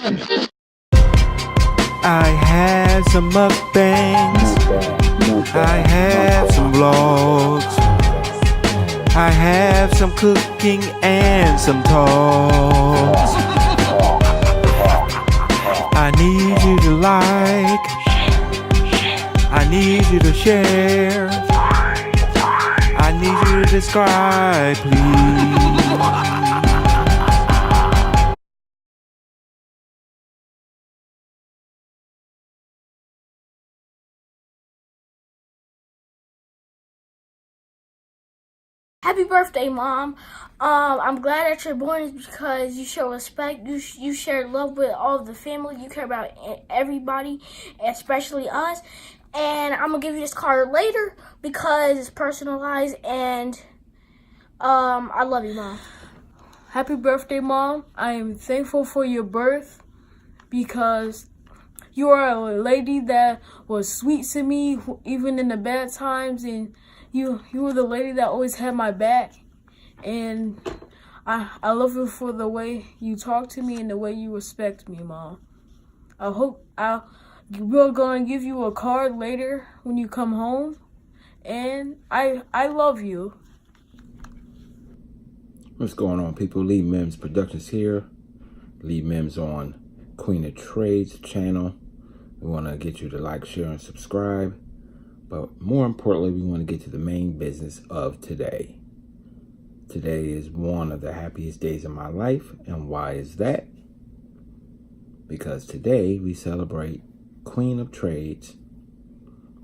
I have some mukbangs, I have some vlogs, I have some cooking and some talks. I need you to like, I need you to share, I need you to subscribe, please. Happy birthday, Mom. I'm glad that you're born because you show respect. You share love with all of the family. You care about everybody, especially us. And I'm going to give you this card later because it's personalized. And I love you, Mom. Happy birthday, Mom. I am thankful for your birth because you are a lady that was sweet to me even in the bad times, and you were the lady that always had my back. And I love you for the way you talk to me and the way you respect me, Mom. We're going to give you a card later when you come home, and I love you. What's going on, people? Leemimsproduction here. Lee Mims on Queen of Trades channel. We want to get you to like, share, and subscribe. But more importantly, we want to get to the main business of today. Today is one of the happiest days of my life. And why is that? Because today we celebrate Queen of Trades,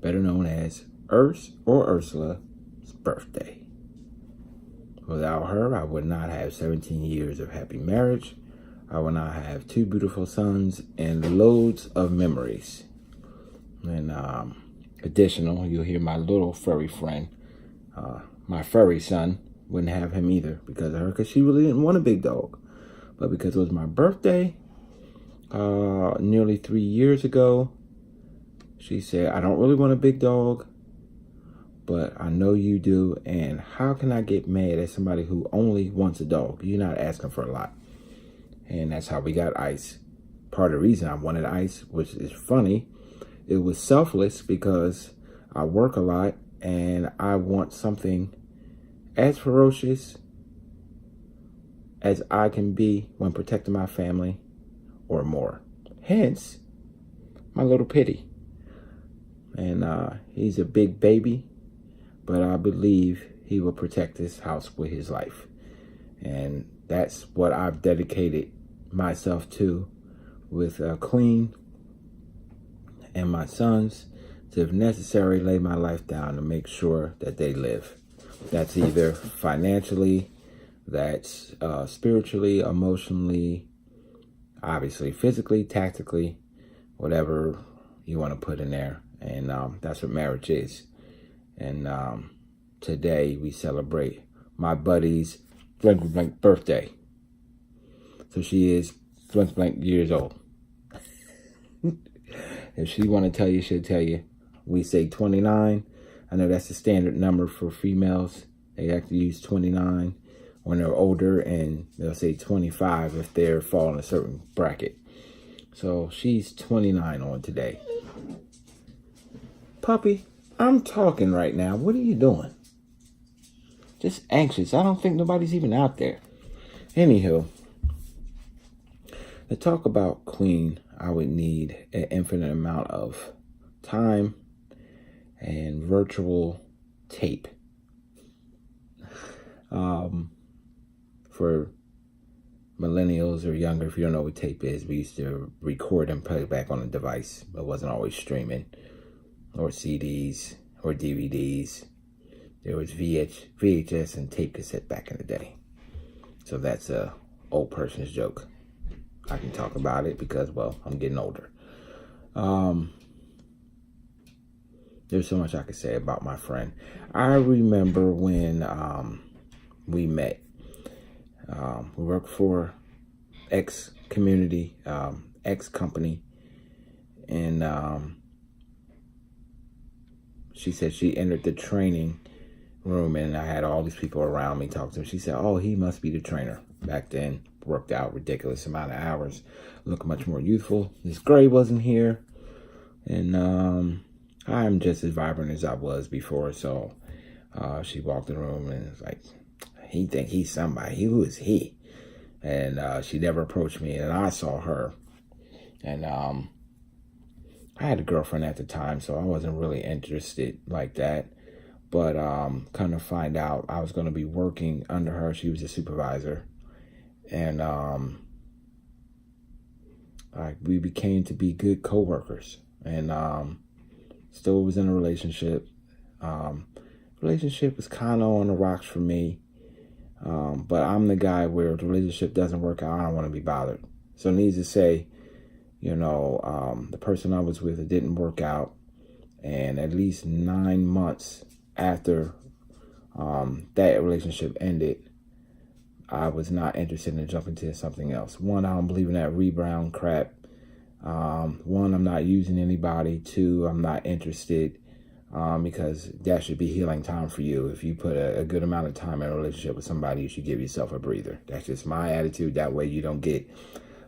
better known as Ursula's birthday. Without her, I would not have 17 years of happy marriage. I would not have 2 beautiful sons and loads of memories. And additional, you'll hear my little furry friend, my furry son, wouldn't have him either because of her, because she really didn't want a big dog. But because it was my birthday, nearly 3 years ago, she said, I don't really want a big dog, but I know you do, and how can I get mad at somebody who only wants a dog? You're not asking for a lot. And that's how we got Ice. Part of the reason I wanted Ice, which is funny, it was selfless because I work a lot and I want something as ferocious as I can be when protecting my family or more. Hence, my little Pitty. And he's a big baby, but I believe he will protect this house with his life. And that's what I've dedicated myself to with Queen and my sons, to, if necessary, lay my life down to make sure that they live. That's either financially, that's spiritually, emotionally, obviously physically, tactically, whatever you want to put in there. And that's what marriage is. And today we celebrate my buddy's blank birthday. So she is blank years old. If she want to tell you, she'll tell you. We say 29. I know that's the standard number for females. They actually use 29 when they're older, and they'll say 25 if they're falling a certain bracket. So she's 29 on today. Puppy, I'm talking right now. What are you doing? Just anxious. I don't think nobody's even out there. Anywho, to talk about Queen, I would need an infinite amount of time and virtual tape. For millennials or younger, if you don't know what tape is, we used to record and play it back on a device. It wasn't always streaming, or CDs, or DVDs. There was VHS and tape cassette back in the day. So that's a old person's joke. I can talk about it because, well, I'm getting older. There's so much I could say about my friend. I remember when we met. We worked for X community, X company, and she said she entered the training room, and I had all these people around me talking to me. She said, oh, he must be the trainer. Back then, worked out ridiculous amount of hours, look much more youthful. Miss Gray wasn't here, and I'm just as vibrant as I was before. So she walked in the room and was like, he think he's somebody. Who is he? And she never approached me, and I saw her. And I had a girlfriend at the time, so I wasn't really interested like that. But kind of find out I was going to be working under her. She was a supervisor. And we became to be good co-workers. And still was in a relationship. Relationship was kind of on the rocks for me. But I'm the guy where if the relationship doesn't work out, I don't want to be bothered. So needs to say, you know, the person I was with, it didn't work out. And at least 9 months after that relationship ended, I was not interested in jumping to something else. One, I don't believe in that rebound crap. One, I'm not using anybody. Two, I'm not interested. Because that should be healing time for you. If you put a good amount of time in a relationship with somebody, you should give yourself a breather. That's just my attitude. That way you don't get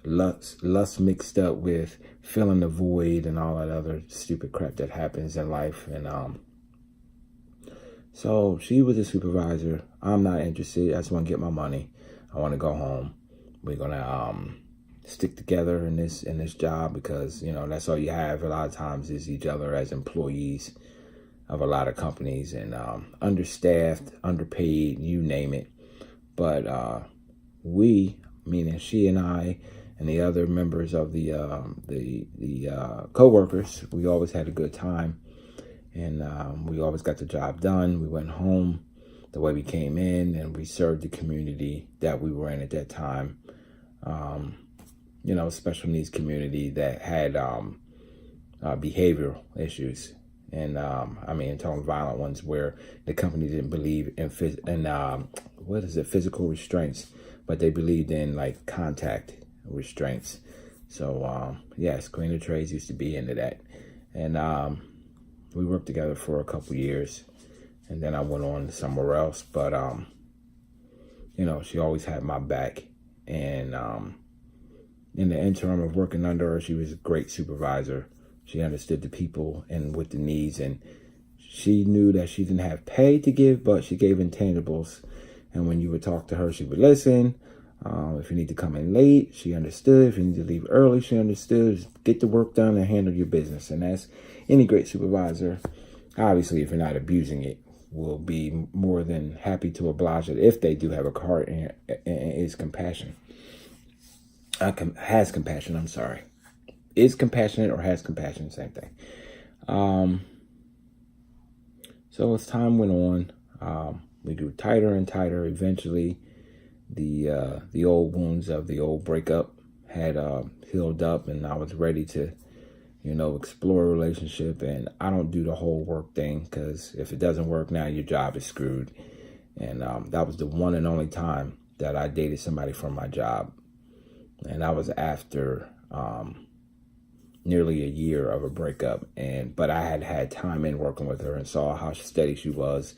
lust mixed up with filling the void and all that other stupid crap that happens in life. And so she was a supervisor. I'm not interested. I just want to get my money. I want to go home. We're gonna stick together in this job because, you know, that's all you have a lot of times is each other as employees of a lot of companies, and understaffed, underpaid, you name it. But we, meaning she and I and the other members of the co-workers, we always had a good time, and we always got the job done. We went home the way we came in, and we served the community that we were in at that time. You know, special needs community that had behavioral issues. And I mean, talking violent ones where the company didn't believe in physical restraints, but they believed in like contact restraints. So yes, Queen of Trades used to be into that, and we worked together for a couple years, and then I went on somewhere else. But you know, she always had my back, and in the interim of working under her, she was a great supervisor. She understood the people and with the needs, and she knew that she didn't have pay to give, but she gave intangibles. And when you would talk to her, she would listen. If you need to come in late, she understood. If you need to leave early, she understood. Just get the work done and handle your business. And that's any great supervisor. Obviously, if you're not abusing it, will be more than happy to oblige it if they do have a heart and is compassion. Has compassion, I'm sorry. Is compassionate or has compassion, same thing. So as time went on, we grew tighter and tighter. Eventually, the old wounds of the old breakup had healed up, and I was ready to, you know, explore a relationship. And I don't do the whole work thing, because if it doesn't work now, your job is screwed. And that was the one and only time that I dated somebody from my job, and that was after nearly a year of a breakup. But I had time in working with her and saw how steady she was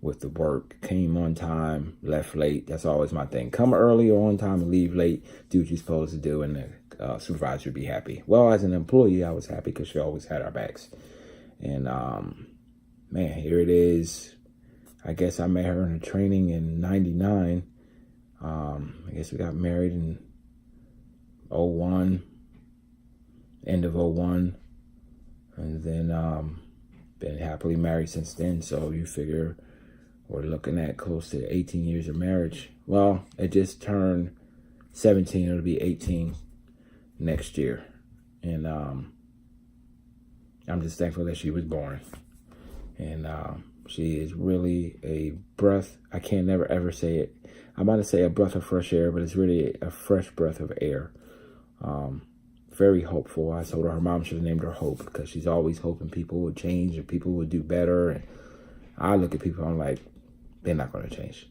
with the work. Came on time, left late. That's always my thing. Come early or on time and leave late. Do what you're supposed to do, and the supervisor would be happy. Well, as an employee, I was happy because she always had our backs. And man, here it is. I guess I met her in a training in '99. I guess we got married in '01. End of '01, and then been happily married since then. So you figure we're looking at close to 18 years of marriage. Well, it just turned 17. It'll be 18 next year, and I'm just thankful that she was born. And she is really a breath. I can't never ever say it. I'm about to say a breath of fresh air, but it's really a fresh breath of air. Very hopeful. I told her mom should have named her Hope, because she's always hoping people would change and people would do better. And I look at people, I'm like, they're not going to change.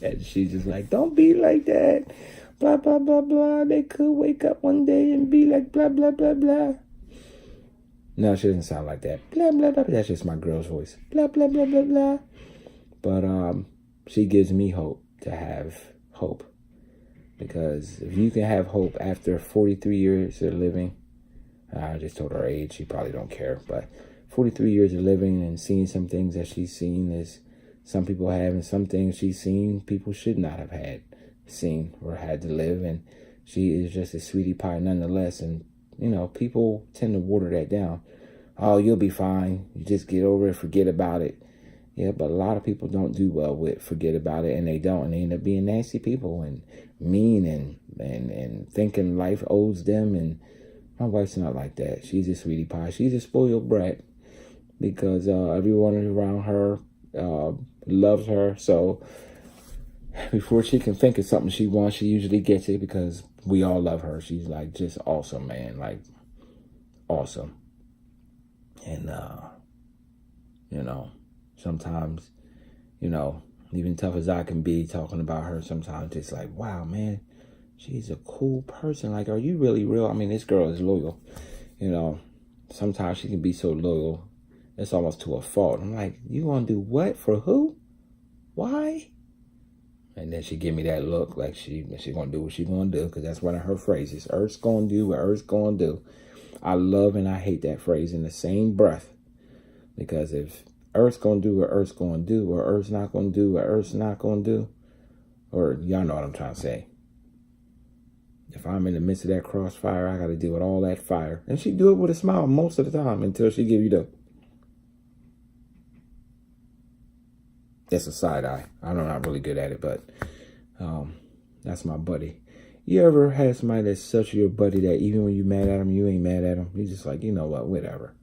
And she's just like, don't be like that. Blah, blah, blah, blah. They could wake up one day and be like, blah, blah, blah, blah. No, she doesn't sound like that. Blah, blah, blah. That's just my girl's voice. Blah, blah, blah, blah, blah. But she gives me hope to have hope Because if you can have hope after 43 years of living, I just told her age, she probably don't care, but 43 years of living and seeing some things that she's seen as some people have, and some things she's seen people should not have seen or had to live, and she is just a sweetie pie nonetheless. And you know, people tend to water that down. Oh, you'll be fine, you just get over it, forget about it. Yeah, but a lot of people don't do well with forget about it, and they don't, and they end up being nasty people and mean and thinking life owes them. And my wife's not like that. She's a sweetie pie. She's a spoiled brat because everyone around her loves her. So before she can think of something she wants, she usually gets it because we all love her. She's like just awesome, man, like awesome. And you know, sometimes, you know, even tough as I can be talking about her, sometimes it's like, wow, man, she's a cool person. Like, are you really real? I mean, this girl is loyal. You know, sometimes she can be so loyal, it's almost to a fault. I'm like, you gonna do what? For who? Why? And then she give me that look like she gonna do what she gonna do, because that's one of her phrases. Earth's gonna do what Earth's gonna do. I love and I hate that phrase in the same breath, because if Earth's gonna do what Earth's gonna do, or Earth's not gonna do what Earth's not gonna do, or y'all know what I'm trying to say. If I'm in the midst of that crossfire, I gotta deal with all that fire. And she do it with a smile most of the time until she give you the, that's a side eye. I'm not really good at it, but that's my buddy. You ever had somebody that's such your buddy that even when you mad at them, you ain't mad at them? You just like, you know what, whatever.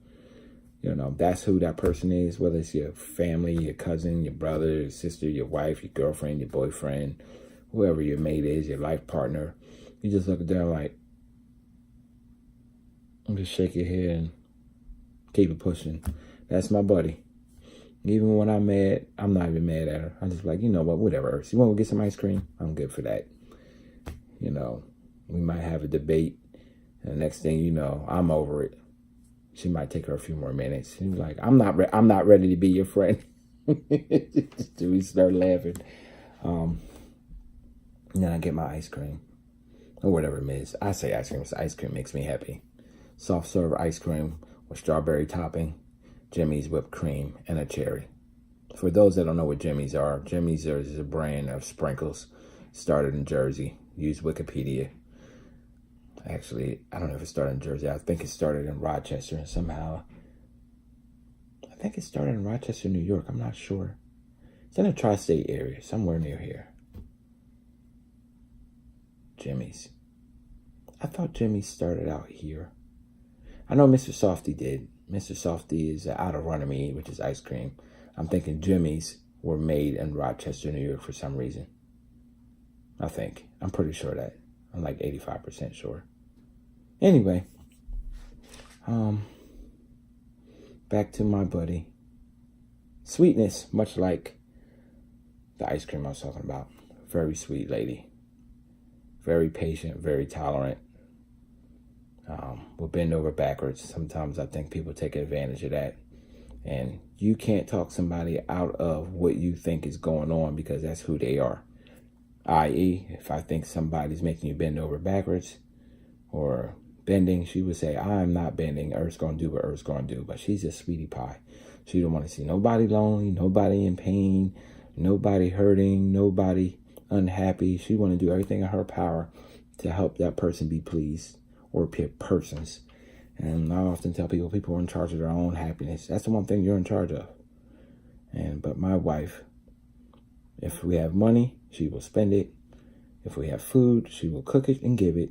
You know, that's who that person is, whether it's your family, your cousin, your brother, your sister, your wife, your girlfriend, your boyfriend, whoever your mate is, your life partner. You just look at them like, and just shake your head and keep it pushing. That's my buddy. Even when I'm mad, I'm not even mad at her. I'm just like, you know what, whatever. You want to get some ice cream? I'm good for that. You know, we might have a debate, and the next thing you know, I'm over it. She might take her a few more minutes. She's like, I'm not ready to be your friend. We start laughing. And then I get my ice cream, or whatever it is. I say ice cream. So ice cream makes me happy. Soft serve ice cream with strawberry topping, Jimmy's whipped cream, and a cherry. For those that don't know what Jimmy's are, Jimmy's is a brand of sprinkles. Started in Jersey. Use Wikipedia. Actually, I don't know if it started in Jersey. I think it started in Rochester, and somehow, I think it started in Rochester, New York. I'm not sure. It's in a tri-state area, somewhere near here. Jimmy's. I thought Jimmy's started out here. I know Mr. Softy did. Mr. Softy is out of Runnymede, which is ice cream. I'm thinking Jimmy's were made in Rochester, New York for some reason. I think. I'm pretty sure that. I'm like 85% sure. Anyway, back to my buddy. Sweetness, much like the ice cream I was talking about. Very sweet lady. Very patient, very tolerant. Will bend over backwards. Sometimes I think people take advantage of that. And you can't talk somebody out of what you think is going on, because that's who they are. I.e., if I think somebody's making you bend over backwards or bending, she would say, I'm not bending. Earth's going to do what Earth's going to do. But she's a sweetie pie. She don't want to see nobody lonely, nobody in pain, nobody hurting, nobody unhappy. She want to do everything in her power to help that person be pleased, or persons. And I often tell people are in charge of their own happiness. That's the one thing you're in charge of. But my wife, if we have money, she will spend it. If we have food, she will cook it and give it.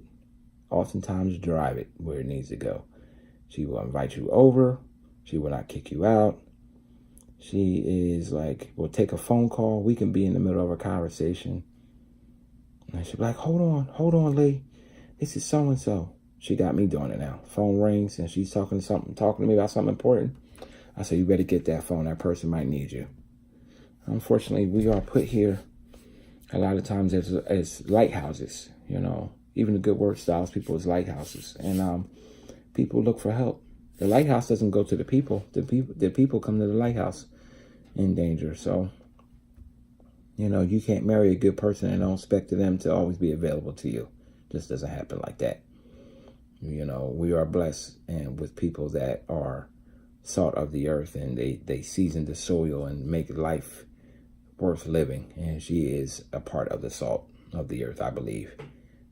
Oftentimes drive it where it needs to go. She will invite you over. She will not kick you out. She is like, we'll take a phone call. We can be in the middle of a conversation. And she'll be like, hold on, Lee. This is so-and-so. She got me doing it now. Phone rings and she's talking to me about something important. I say, you better get that phone. That person might need you. Unfortunately, we are put here a lot of times as lighthouses, you know. Even the good work styles people as lighthouses. And people look for help. The lighthouse doesn't go to the people. The people come to the lighthouse in danger. So, You know, you can't marry a good person and don't expect them to always be available to you. Just doesn't happen like that. You know, we are blessed and with people that are salt of the earth, and they season the soil and make life worth living. And she is a part of the salt of the earth, I believe.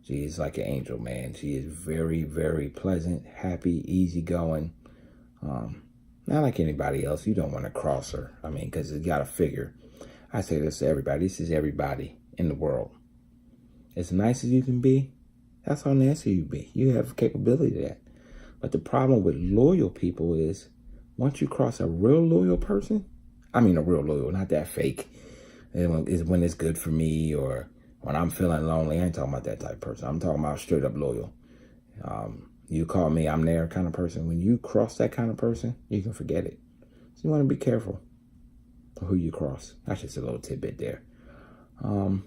She is like an angel, man. She is very, very pleasant, happy, easygoing. Not like anybody else. You don't want to cross her. I mean, because you got to figure. I say this to everybody. This is everybody in the world. As nice as you can be, that's how nasty you be. You have capability to that. But the problem with loyal people is once you cross a real loyal person, I mean a real loyal, not that fake, is when it's good for me or when I'm feeling lonely. I ain't talking about that type of person. I'm talking about straight up loyal. You call me, I'm there kind of person. When you cross that kind of person, you can forget it. So you want to be careful of who you cross. That's just a little tidbit there. I'm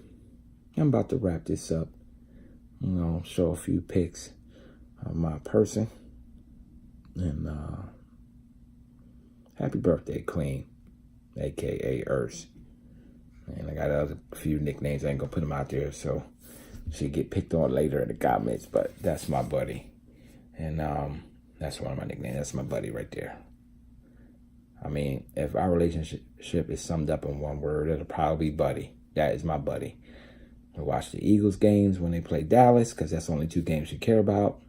about to wrap this up. You know, show a few pics of my person. And happy birthday, Queen, a.k.a. Urs. And I got a few nicknames. I ain't gonna put them out there, so she get picked on later in the comments. But that's my buddy, and that's one of my nicknames. That's my buddy right there. I mean, if our relationship is summed up in one word, it'll probably be buddy. That is my buddy. I watch the Eagles games when they play Dallas because that's the only two games you care about.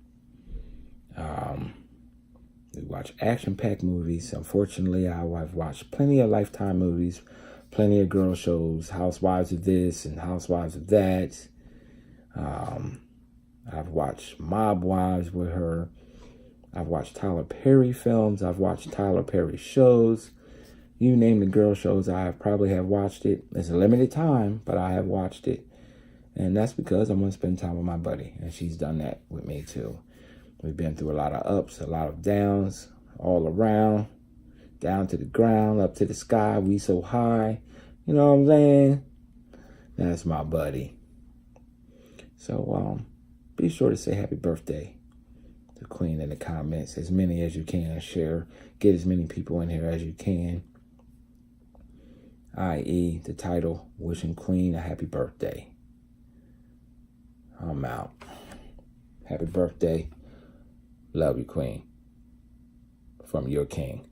We watch action-packed movies. Unfortunately, I've watched plenty of Lifetime movies, plenty of girl shows, Housewives of this and Housewives of that. I've watched Mob Wives with her. I've watched Tyler Perry films. I've watched Tyler Perry shows. You name the girl shows, I probably have watched it. It's a limited time, but I have watched it. And that's because I want to spend time with my buddy. And she's done that with me too. We've been through a lot of ups, a lot of downs, all around. Down to the ground, up to the sky, we so high. You know what I'm saying? That's my buddy. So be sure to say happy birthday to Queen in the comments. As many as you can. Share. Get as many people in here as you can. I.e. the title, wishing Queen a happy birthday. I'm out. Happy birthday. Love you, Queen. From your king.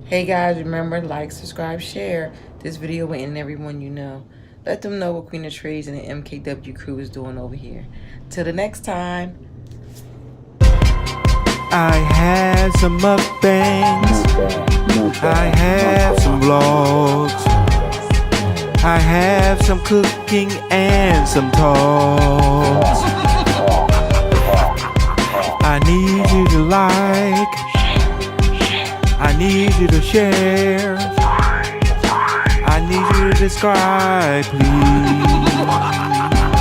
Hey guys, remember, like, subscribe, share this video with everyone you know. Let them know what Queen of Trades and the MKW crew is doing over here. Till the next time. I had some mukbangs. I have some vlogs. I have some cooking and some talks. I need you to like. I need you to share. I need you to subscribe, please.